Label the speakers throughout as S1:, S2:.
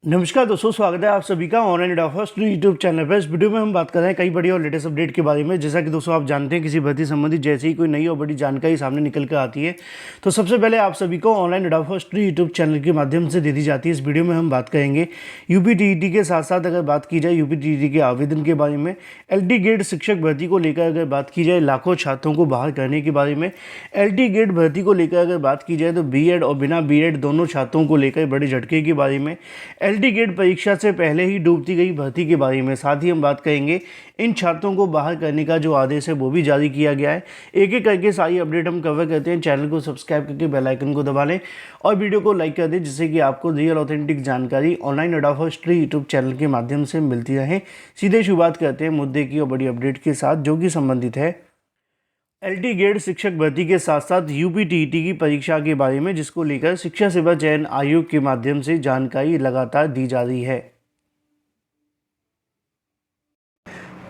S1: नमस्कार दोस्तों, स्वागत है आप सभी का ऑनलाइन एडवांस यूट्यूब चैनल पर। इस वीडियो में हम बात कर रहे हैं कई बड़ी और लेटेस्ट अपडेट के बारे में। जैसा कि दोस्तों आप जानते हैं, किसी भर्ती संबंधित जैसे ही कोई नई और बड़ी जानकारी सामने निकल कर आती है तो सबसे पहले आप सभी को ऑनलाइन एडवांस यूट्यूब चैनल के माध्यम से दे दी जाती है। इस वीडियो में हम बात करेंगे यूपीटीईटी के साथ साथ अगर बात की जाए यूपीटीईटी के आवेदन के बारे में, एलटी ग्रेड शिक्षक भर्ती को लेकर अगर बात की जाए, लाखों छात्रों को बाहर करने के बारे में, एलटी ग्रेड भर्ती को लेकर अगर बात की जाए तो बीएड और बिना बीएड दोनों छात्रों को लेकर बड़े झटके के बारे में, एलटी ग्रेड परीक्षा से पहले ही डूबती गई भर्ती के बारे में, साथ ही हम बात करेंगे इन छात्रों को बाहर करने का जो आदेश है वो भी जारी किया गया है। एक एक करके सारी अपडेट हम कवर करते हैं। चैनल को सब्सक्राइब करके बेल आइकन को दबा लें और वीडियो को लाइक कर दें, जिससे कि आपको रियल ऑथेंटिक जानकारी ऑनलाइन एडवांस यूट्यूब चैनल के माध्यम से मिलती रहे। सीधे शुरुआत करते हैं मुद्दे की और बड़ी अपडेट के साथ, जो कि संबंधित है एलटी ग्रेड शिक्षक भर्ती के साथ साथ यूपीटीईटी की परीक्षा के बारे में, जिसको लेकर शिक्षा सेवा चयन आयोग के माध्यम से जानकारी लगातार दी जा रही है।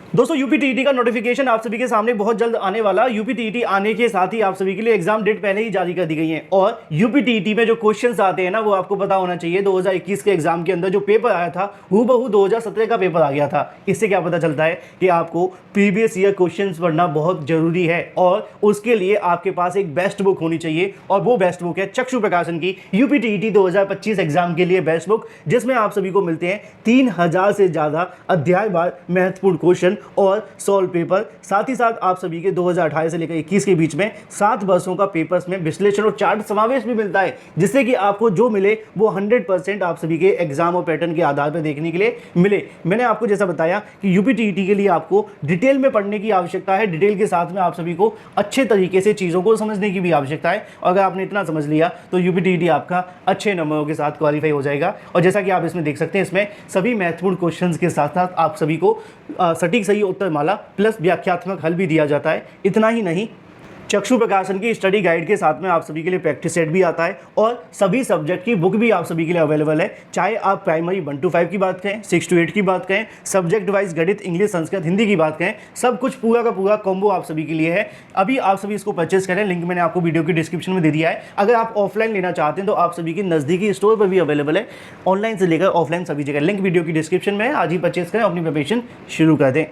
S1: दोस्तों, यूपीटीईटी का नोटिफिकेशन आप सभी के सामने बहुत जल्द आने वाला। यूपीटीईटी आने के साथ ही आप सभी के लिए एग्जाम डेट पहले ही जारी कर दी गई है और यूपीटीईटी में जो क्वेश्चंस आते हैं ना, वो आपको पता होना चाहिए। 2021 के एग्जाम के अंदर जो पेपर आया था हूबहू 2017 का पेपर आ गया था। इससे क्या पता चलता है कि आपको प्रीवियस ईयर क्वेश्चंस पढ़ना बहुत जरूरी है और उसके लिए आपके पास एक बेस्ट बुक होनी चाहिए और वो बेस्ट बुक है चक्षु प्रकाशन की यूपीटीईटी 2025 एग्जाम के लिए बेस्ट बुक, जिसमें आप सभी को मिलते हैं 3000 से ज्यादा अध्यायवार महत्वपूर्ण क्वेश्चन और सॉल्व पेपर। साथ ही साथ आप सभी के 2018 से लेकर 21 के बीच में 7 वर्षों का पेपर्स में विश्लेषण और चार्ट समावेश भी मिलता है, जिससे कि आपको जो मिले वो 100% आप सभी के एग्जाम और पैटर्न के आधार पर देखने के लिए मिले। मैंने आपको जैसा बताया कि यूपीटीईटी के लिए आपको डिटेल में पढ़ने की आवश्यकता है, डिटेल के साथ में आप सभी को अच्छे तरीके से चीज़ों को समझने की भी आवश्यकता है। और अगर आपने इतना समझ लिया तो यूपीटीईटी आपका अच्छे नंबरों के साथ क्वालिफाई हो जाएगा। और जैसा कि आप इसमें देख सकते हैं, इसमें सभी महत्वपूर्ण क्वेश्चंस के साथ साथ आप सभी को सटीक सही उत्तर माला प्लस व्याख्यात्मक हल भी दिया जाता है। इतना ही नहीं, चक्षु प्रकाशन की स्टडी गाइड के साथ में आप सभी के लिए प्रैक्टिस सेट भी आता है और सभी सब्जेक्ट की बुक भी आप सभी के लिए अवेलेबल है। चाहे आप प्राइमरी 1 to 5 की बात करें, 6 to 8 की बात करें, सब्जेक्ट वाइज गणित, इंग्लिश, संस्कृत, हिंदी की बात करें, सब कुछ पूरा का पूरा कॉम्बो आप सभी के लिए है। अभी आप सभी इसको परचेस करें, लिंक मैंने आपको वीडियो की डिस्क्रिप्शन में दे दिया है। अगर आप ऑफलाइन लेना चाहते हैं तो आप सभी के नज़दीकी स्टोर पर भी अवेलेबल है, ऑनलाइन से लेकर ऑफलाइन सभी जगह। लिंक वीडियो की डिस्क्रिप्शन में है, आज ही परचेस करें, अपनी प्रिपरेशन शुरू कर दें।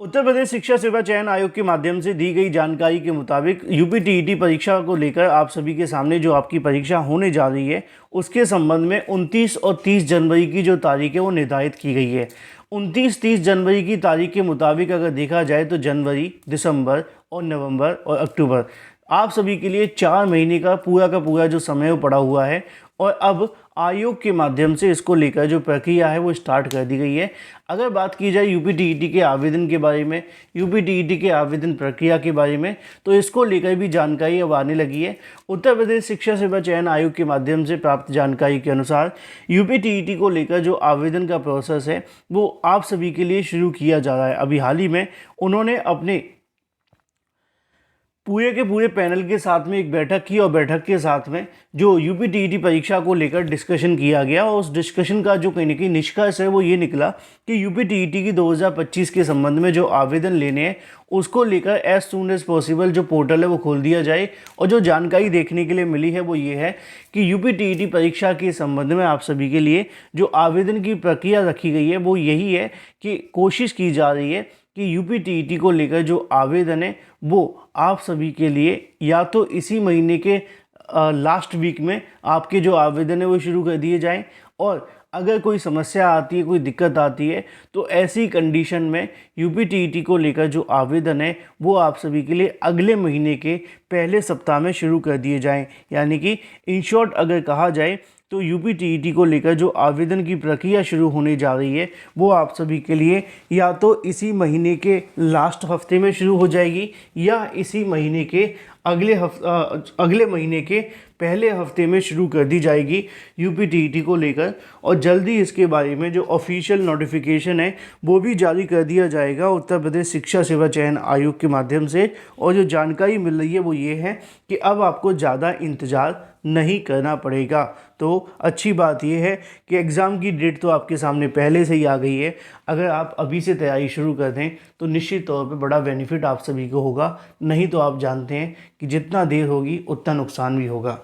S1: उत्तर प्रदेश शिक्षा सेवा चयन आयोग के माध्यम से दी गई जानकारी के मुताबिक यूपीटीईटी परीक्षा को लेकर आप सभी के सामने जो आपकी परीक्षा होने जा रही है, उसके संबंध में 29 और 30 जनवरी की जो तारीख है वो निर्धारित की गई है। 29-30 जनवरी की तारीख के मुताबिक अगर देखा जाए तो जनवरी, दिसंबर और नवंबर और अक्टूबर आप सभी के लिए 4 महीने का पूरा जो समय वो पड़ा हुआ है। और अब आयोग के माध्यम से इसको लेकर जो प्रक्रिया है वो स्टार्ट कर दी गई है। अगर बात की जाए यूपीटीईटी के आवेदन के बारे में, यूपीटीईटी के आवेदन प्रक्रिया के बारे में, तो इसको लेकर भी जानकारी अब आने लगी है। उत्तर प्रदेश शिक्षा सेवा चयन आयोग के माध्यम से प्राप्त जानकारी के अनुसार यूपीटीईटी को लेकर जो आवेदन का प्रोसेस है वो आप सभी के लिए शुरू किया जा रहा है। अभी हाल ही में उन्होंने अपने पूरे के पूरे पैनल के साथ में एक बैठक की और बैठक के साथ में जो यूपीटीईटी परीक्षा को लेकर डिस्कशन किया गया और उस डिस्कशन का जो कहीं ना कहीं निष्कर्ष है वो ये निकला कि यूपीटीईटी की 2025 के संबंध में जो आवेदन लेने हैं उसको लेकर एज सून एज पॉसिबल जो पोर्टल है वो खोल दिया जाए। और जो जानकारी देखने के लिए मिली है वो ये है कि यूपीटीईटी परीक्षा के संबंध में आप सभी के लिए जो आवेदन की प्रक्रिया रखी गई है वो यही है कि कोशिश की जा रही है कि यूपीटीईटी को लेकर जो आवेदन है वो आप सभी के लिए या तो इसी महीने के लास्ट वीक में आपके जो आवेदन है वो शुरू कर दिए जाएं, और अगर कोई समस्या आती है, कोई दिक्कत आती है, तो ऐसी कंडीशन में यूपीटीईटी को लेकर जो आवेदन है वो आप सभी के लिए अगले महीने के पहले सप्ताह में शुरू कर दिए जाएं। यानी कि इन शॉर्ट अगर कहा जाए तो यूपीटीईटी को लेकर जो आवेदन की प्रक्रिया शुरू होने जा रही है वो आप सभी के लिए या तो इसी महीने के लास्ट हफ्ते में शुरू हो जाएगी या इसी महीने के अगले महीने के पहले हफ्ते में शुरू कर दी जाएगी यूपीटीईटी को लेकर। और जल्दी इसके बारे में जो ऑफिशियल नोटिफिकेशन है वो भी जारी कर दिया जाएगा उत्तर प्रदेश शिक्षा सेवा चयन आयोग के माध्यम से। और जो जानकारी मिल रही है वो ये है कि अब आपको ज़्यादा इंतज़ार नहीं करना पड़ेगा। तो अच्छी बात यह है कि एग्ज़ाम की डेट तो आपके सामने पहले से ही आ गई है। अगर आप अभी से तैयारी शुरू कर दें तो निश्चित तौर पे बड़ा बेनिफिट आप सभी को होगा, नहीं तो आप जानते हैं कि जितना देर होगी उतना नुकसान भी होगा।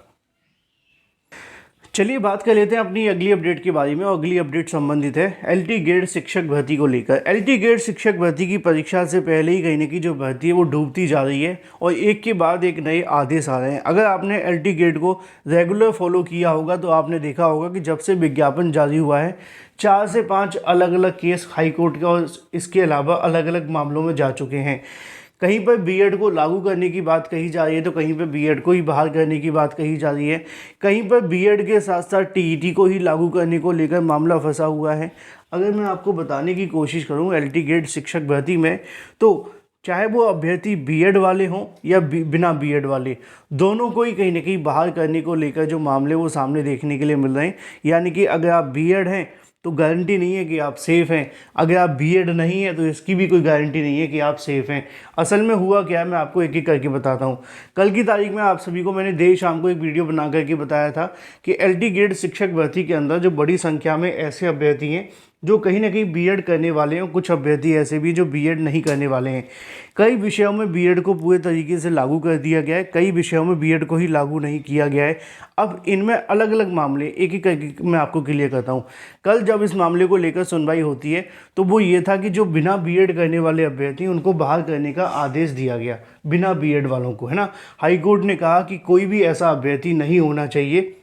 S1: चलिए बात कर लेते हैं अपनी अगली अपडेट के बारे में। और अगली अपडेट संबंधित है एलटी ग्रेड शिक्षक भर्ती को लेकर। एलटी ग्रेड शिक्षक भर्ती की परीक्षा से पहले ही कहीं ना कहीं जो भर्ती है वो डूबती जा रही है और एक के बाद एक नए आदेश आ रहे हैं। अगर आपने एलटी ग्रेड को रेगुलर फॉलो किया होगा तो आपने देखा होगा कि जब से विज्ञापन जारी हुआ है 4 से 5 अलग अलग केस हाई कोर्ट के और इसके अलावा अलग अलग मामलों में जा चुके हैं। कहीं पर बीएड को लागू करने की बात कही जा रही है तो कहीं पर बीएड को ही बहाल करने की बात कही जा रही है। कहीं पर बीएड के साथ साथ टीईटी को ही लागू करने को लेकर मामला फंसा हुआ है। अगर मैं आपको बताने की कोशिश करूं एलटी ग्रेड शिक्षक भर्ती में, तो चाहे वो अभ्यर्थी बीएड वाले हों या बिना बीएड वाले, दोनों को ही कहीं ना कहीं बहाल करने को लेकर जो मामले वो सामने देखने के लिए मिल रहे हैं। यानी कि अगर आप बीएड हैं तो गारंटी नहीं है कि आप सेफ़ हैं, अगर आप बीएड नहीं है तो इसकी भी कोई गारंटी नहीं है कि आप सेफ़ हैं। असल में हुआ क्या है मैं आपको एक एक करके बताता हूँ। कल की तारीख में आप सभी को मैंने देर शाम को एक वीडियो बना करके बताया था कि एलटी ग्रेड शिक्षक भर्ती के अंदर जो बड़ी संख्या में ऐसे अभ्यर्थी हैं जो कहीं ना कहीं बीएड करने वाले हैं, कुछ अभ्यर्थी ऐसे भी जो बीएड नहीं करने वाले हैं। कई विषयों में बीएड को पूरे तरीके से लागू कर दिया गया है, कई विषयों में बीएड को ही लागू नहीं किया गया है। अब इनमें अलग अलग मामले एक एक करके मैं आपको क्लियर करता हूँ। कल जब इस मामले को लेकर सुनवाई होती है तो वो ये था कि जो बिना बीएड करने वाले अभ्यर्थी उनको बहाल करने का आदेश दिया गया, बिना बीएड वालों को, है ना। हाई कोर्ट ने कहा कि कोई भी ऐसा अभ्यर्थी नहीं होना चाहिए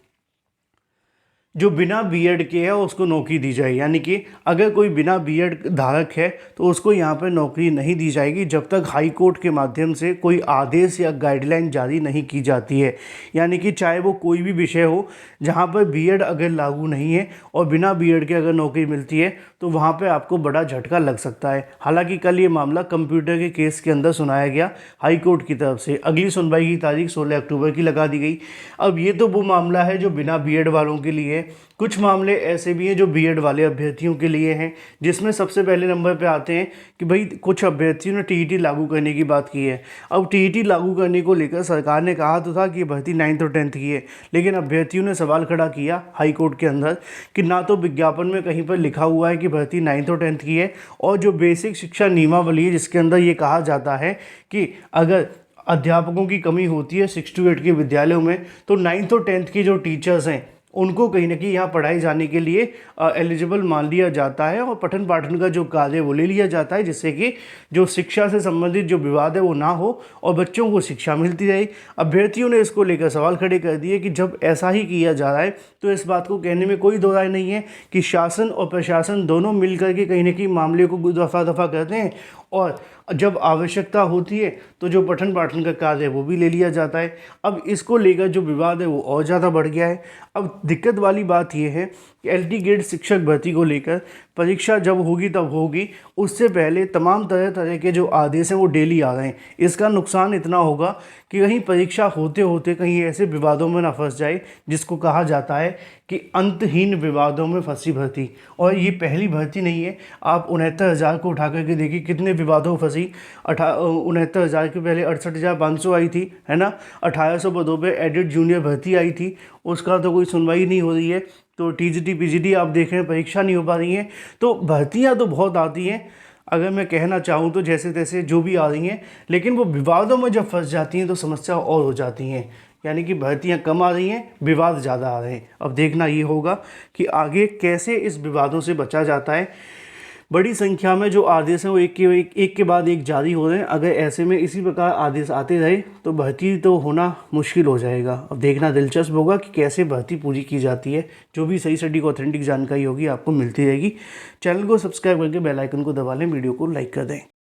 S1: जो बिना बीएड के है उसको नौकरी दी जाए। यानी कि अगर कोई बिना बीएड धारक है तो उसको यहाँ पर नौकरी नहीं दी जाएगी जब तक हाई कोर्ट के माध्यम से कोई आदेश या गाइडलाइन जारी नहीं की जाती है। यानी कि चाहे वो कोई भी विषय हो जहाँ पर बीएड अगर लागू नहीं है और बिना बीएड के अगर नौकरी मिलती है तो वहाँ पर आपको बड़ा झटका लग सकता है। हालाँकि कल ये मामला कंप्यूटर के केस के अंदर सुनाया गया हाई कोर्ट की तरफ से। अगली सुनवाई की तारीख 16 अक्टूबर की लगा दी गई। अब ये तो वो मामला है जो बिना बीएड वालों के लिए। कुछ मामले ऐसे भी हैं जो बीएड वाले अभ्यर्थियों के लिए हैं, जिसमें सबसे पहले नंबर पे आते हैं कि भाई कुछ अभ्यर्थियों ने टीईटी लागू करने की बात की है। अब टीईटी लागू करने को लेकर सरकार ने कहा तो था कि ये भर्ती 9th और 10th की है, लेकिन अभ्यर्थियों ने सवाल खड़ा किया हाई कोर्ट के अंदर कि ना तो विज्ञापन में कहीं पर लिखा हुआ है कि भर्ती 9th और 10th की है, और जो बेसिक शिक्षा नियमावली है जिसके अंदर ये कहा जाता है कि अगर अध्यापकों की कमी होती है 6 to 8 के विद्यालयों में तो 9th और 10th के जो टीचर्स हैं उनको कहीं ना कहीं यहाँ पढ़ाई जाने के लिए एलिजिबल मान लिया जाता है और पठन पाठन का जो कार्य वो ले लिया जाता है, जिससे कि जो शिक्षा से संबंधित जो विवाद है वो ना हो और बच्चों को शिक्षा मिलती रहे। अभ्यर्थियों ने इसको लेकर सवाल खड़े कर दिए कि जब ऐसा ही किया जा रहा है तो इस बात को कहने में कोई दो राय नहीं है कि शासन और प्रशासन दोनों मिल करके कहीं ना कहीं मामले को दफ़ा दफ़ा करते हैं और जब आवश्यकता होती है तो जो पठन पाठन का कार्य है वो भी ले लिया जाता है। अब इसको लेकर जो विवाद है वो और ज़्यादा बढ़ गया है। अब दिक्कत वाली बात यह है कि एलटी ग्रेड शिक्षक भर्ती को लेकर परीक्षा जब होगी तब होगी, उससे पहले तमाम तरह तरह के जो आदेश हैं वो डेली आ रहे हैं। इसका नुकसान इतना होगा कि कहीं परीक्षा होते होते कहीं ऐसे विवादों में ना फंस जाए जिसको कहा जाता है कि अंतहीन विवादों में फंसी भर्ती। और ये पहली भर्ती नहीं है। आप 69,000 को उठा करके देखिए कितने विवादों में फंसी। 69,000 के पहले 68,500 आई थी, है ना। 1,800 पदों पर एडिट जूनियर भर्ती आई थी, उसका तो कोई सुनवाई नहीं हो रही है। तो टीजीटी पीजीटी आप देख रहे हैं परीक्षा नहीं हो पा रही हैं। तो भर्तियां तो बहुत आती हैं, अगर मैं कहना चाहूँ तो जैसे तैसे जो भी आ रही हैं, लेकिन वो विवादों में जब फंस जाती हैं तो समस्या और हो जाती हैं। यानी कि भर्तियां कम आ रही हैं, विवाद ज़्यादा आ रहे हैं। अब देखना ये होगा कि आगे कैसे इस विवादों से बचा जाता है। बड़ी संख्या में जो आदेश हैं वो एक के बाद एक जारी हो रहे हैं। अगर ऐसे में इसी प्रकार आदेश आते रहे तो भर्ती तो होना मुश्किल हो जाएगा। अब देखना दिलचस्प होगा कि कैसे भर्ती पूरी की जाती है। जो भी सही सटीक ऑथेंटिक जानकारी होगी आपको मिलती रहेगी। चैनल को सब्सक्राइब करके बेल आइकन को दबा लें, वीडियो को लाइक कर दें।